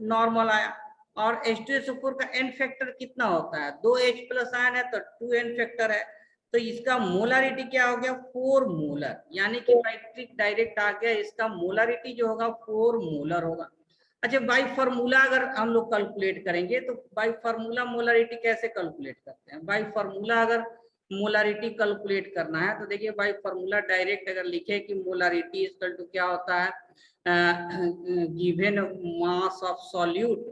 नॉर्मल आया, और H2SO4 का n फैक्टर कितना होता है, 2H प्लस आयन है तो 2n फैक्टर है। तो इसका मोलारिटी क्या हो गया, 4 मोलर, यानी कि ट्रिक डायरेक्ट आ गया, इसका मोलारिटी जो होगा 4 मोलर होगा। अच्छा, बाई फार्मूला अगर हम लोग कैलकुलेट करेंगे तो बाई फार्मूला मोलारिटी कैसे कैलकुलेट करते हैं? बाई फार्मूला अगर मोलारिटी कैलकुलेट करना है तो देखिए बाई फार्मूला डायरेक्ट अगर लिखे कि मोलारिटी इक्वल टू क्या होता है, given mass of solute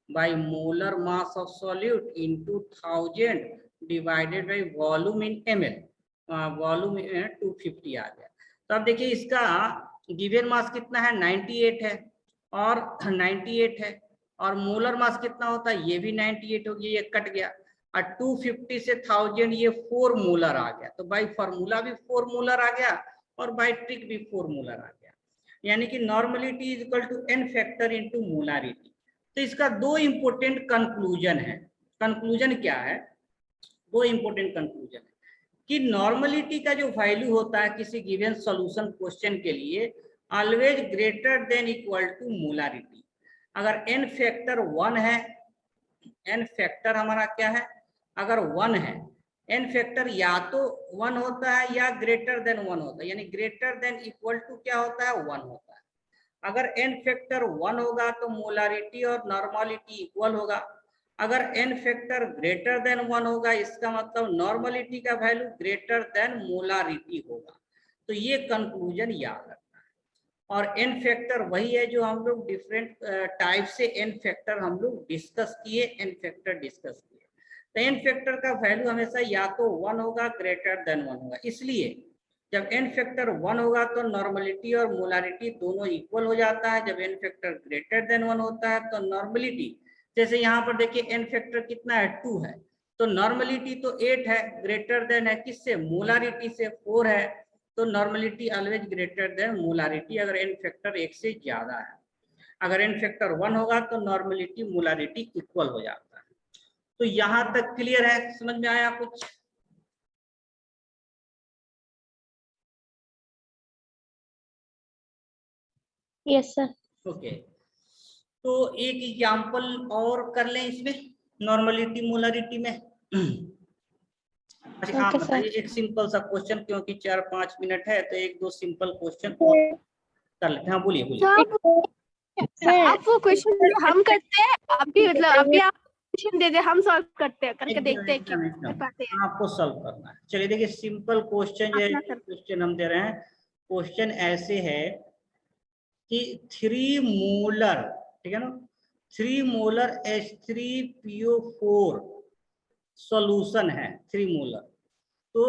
by molar mass of solute into 1000 divided by volume in ml, volume 250 आ गया। तो अब देखिए इसका गिवन मास कितना है, 98 है, और 98 है, और मोलर मास कितना होता है, ये भी 98 हो गया, ये कट गया, और 250 से 1000 ये 4 मोलर आ गया। तो बाई फार्मूला भी 4 मोलर आ गया और बाई ट्रिक भी 4 मोलर आ गया, यानी कि normality is equal to n factor into molarity. तो इसका दो इंपॉर्टेंट कंक्लूजन है। कंक्लूजन क्या है? दो इंपॉर्टेंट कंक्लूजन है कि नॉर्मलिटी का जो वैल्यू होता है किसी गिवन सॉल्यूशन क्वेश्चन के लिए always greater than equal to molarity. अगर n फैक्टर 1 है, n फैक्टर हमारा क्या है, अगर 1 है, n फैक्टर या तो 1 होता है या ग्रेटर देन 1 होता है, यानी ग्रेटर देन इक्वल टू क्या होता है, 1 होता है। अगर n फैक्टर 1 होगा तो मोलारिटी और नॉर्मलिटी इक्वल होगा। अगर n फैक्टर ग्रेटर देन 1 होगा, इसका मतलब नॉर्मलिटी का वैल्यू ग्रेटर देन मोलारिटी होगा। तो ये कंक्लूजन याद रखना है। और n फैक्टर वही है जो हम लोग डिफरेंट टाइप से n फैक्टर हम लोग डिस्कस किए, n फैक्टर डिस्कस किए। तो n फैक्टर का वैल्यू हमेशा या तो 1 होगा ग्रेटर देन 1 होगा, इसलिए जब n फैक्टर 1 होगा तो नॉर्मलिटी और मोलारिटी दोनों इक्वल हो जाता है। जब n फैक्टर ग्रेटर देन 1 होता है तो नॉर्मलिटी, जैसे यहाँ पर देखिए n फैक्टर कितना है, 2 है, तो नॉर्मलिटी तो 8 है, ग्रेटर देन है किससे, मोलारिटी से 4 है, तो normality always greater then molarity अगर n फैक्टर 1 से ज्यादा है। अगर n फैक्टर 1 होगा तो नॉर्मलिटी मोलारिटी इक्वल हो जाता है। तो यहां तक क्लियर है, समझ में आया कुछ? Yes, sir. ओके, तो एक एग्जांपल और कर लें इसमें, नॉर्मलिटी मोलारिटी में। अच्छा, आप Okay, बताइए sir. एक सिंपल सा क्वेश्चन, क्योंकि 4-5 मिनट है तो एक दो सिंपल क्वेश्चन और कर लेते हैं। हाँ बोलिए बोलिए। आप वो क्वेश्चन जो हम करते हैं, अभी मतलब अभी आप क्वेश्चन दे दे, हम सॉल्व करते हैं, करके देखते हैं कि कर पाते हैं। आपको सॉल्व करना है। चलिए देखिए सिंपल क्वेश्चन जो है, अपना कर। क्वेश्चन हम दे रहे हैं, क्वेश्चन ऐसे है कि 3 मोलर, ठीक है ना, 3 मोलर H3PO4 सॉल्यूशन है, 3 मोलर। तो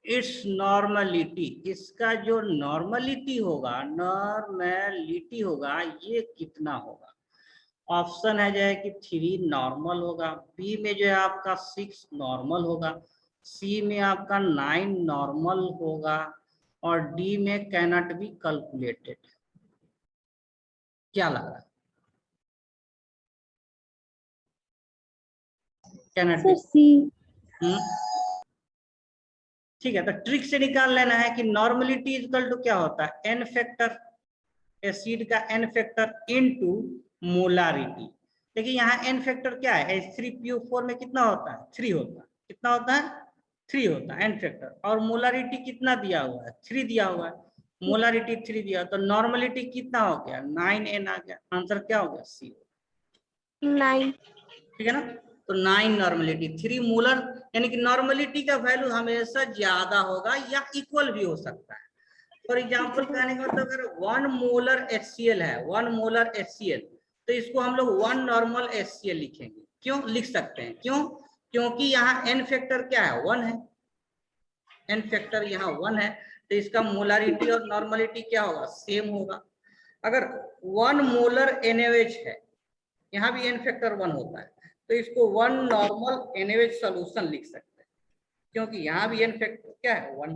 इट्स नॉर्मलिटी, इसका जो नॉर्मलिटी होगा ये कितना होगा? ऑप्शन है जो है कि 3 नॉर्मल होगा, बी में जो है आपका 6 नॉर्मल होगा, सी में आपका 9 नॉर्मल होगा, और डी में कैनॉट बी कैलकुलेटेड। क्या लग रहा है? Cannot Sir, B. C. ठीक है, तो ट्रिक से निकाल लेना है कि नॉर्मलिटी इक्वल टू क्या होता है, n फैक्टर, एसिड का n फैक्टर इनटू मोलारिटी। देखिए यहाँ n फैक्टर क्या है, H3PO4 में कितना होता है, 3 होता है। कितना होता है, 3 होता है n फैक्टर, और मोलारिटी कितना दिया हुआ है, 3 दिया हुआ है, मोलारिटी 3 दिया, तो नॉर्मलिटी कितना हो गया, 9n आ गया। आंसर क्या हो गया, सी। 9। ठीक है ना, तो 9 नॉर्मलिटी, 3 मोलर, यानी कि नॉर्मलिटी का वैल्यू हमेशा ज्यादा होगा या इक्वल भी हो सकता है। फॉर एग्जाम्पल कहने का मतलब अगर 1 मोलर HCl है, 1 मोलर HCl, तो इसको हम लोग 1 नॉर्मल HCl लिखेंगे। क्यों लिख सकते हैं, क्यों? क्योंकि यहाँ n फैक्टर क्या है, 1 है, एन फैक्टर यहाँ 1 है तो इसका मोलारिटी और नॉर्मलिटी क्या होगा, सेम होगा। अगर 1 मोलर NaOH है, यहाँ भी एन फैक्टर 1 होता है, तो इसको 1 नॉर्मल NaOH सॉल्यूशन लिख सकते हैं, क्योंकि यहाँ भी एन फैक्टर क्या है 1।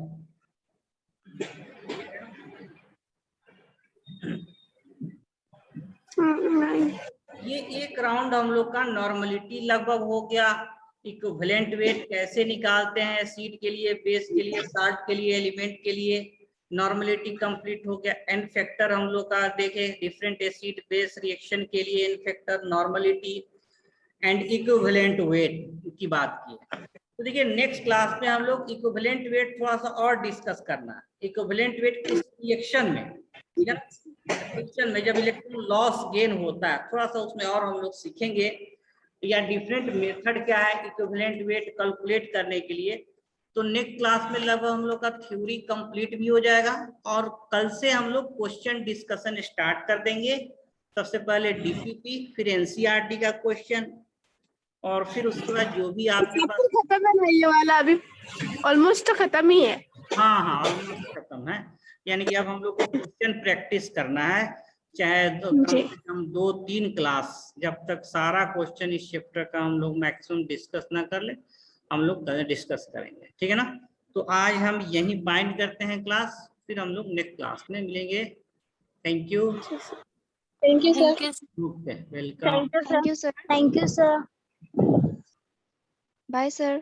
ये एक राउंड हम लोग का नॉर्मलिटी लगभग हो गया। इक्विवेलेंट वेट कैसे निकालते हैं एसिड के लिए, बेस के लिए, साल्ट के लिए, एलिमेंट के लिए, नॉर्मलिटी कंप्लीट हो गया। एन फैक्टर हम लोग का देखे, डिफरेंट एसिड बेस रिएक्शन के लिए n factor, normality and equivalent weight की बात की। तो देखिए नेक्स्ट क्लास में हम लोग इक्विवेलेंट वेट थोड़ा सा और डिस्कस करना है। इक्विवेलेंट वेट किस रिएक्शन में, ठीक है, रिएक्शन में जब इलेक्ट्रॉन लॉस गेन होता है, थोड़ा सा उसमें और हम लोग सीखेंगे, या डिफरेंट मेथड क्या है इक्विवेलेंट वेट कैलकुलेट करने के लिए। तो नेक्स्ट क्लास में लगभग हम लोग का थ्योरी कंप्लीट भी हो जाएगा, और कल से हम लोग क्वेश्चन डिस्कशन स्टार्ट कर देंगे। सबसे पहले डीपीपी, फिर एनसीईआरटी का क्वेश्चन, और फिर उसके बाद जो भी आपके पास खत्म है ना ये वाला, अभी ऑलमोस्ट तो खत्म ही है। हाँ ऑलमोस्ट खत्म है, यानी कि अब हम लोग को क्वेश्चन प्रैक्टिस करना है, चाहे कम से कम 2-3 क्लास, जब तक सारा क्वेश्चन इस चैप्टर का हम लोग मैक्सिमम डिस्कस ना कर ले, हम लोग डिस्कस करेंगे, ठीक है ना। तो आज हम यहीं बाइंड करते हैं क्लास, फिर हम लोग नेक्स्ट क्लास में मिलेंगे। Thank you. Thank you, sir. Okay, welcome. Thank you, sir. Thank you, sir. Bye, sir.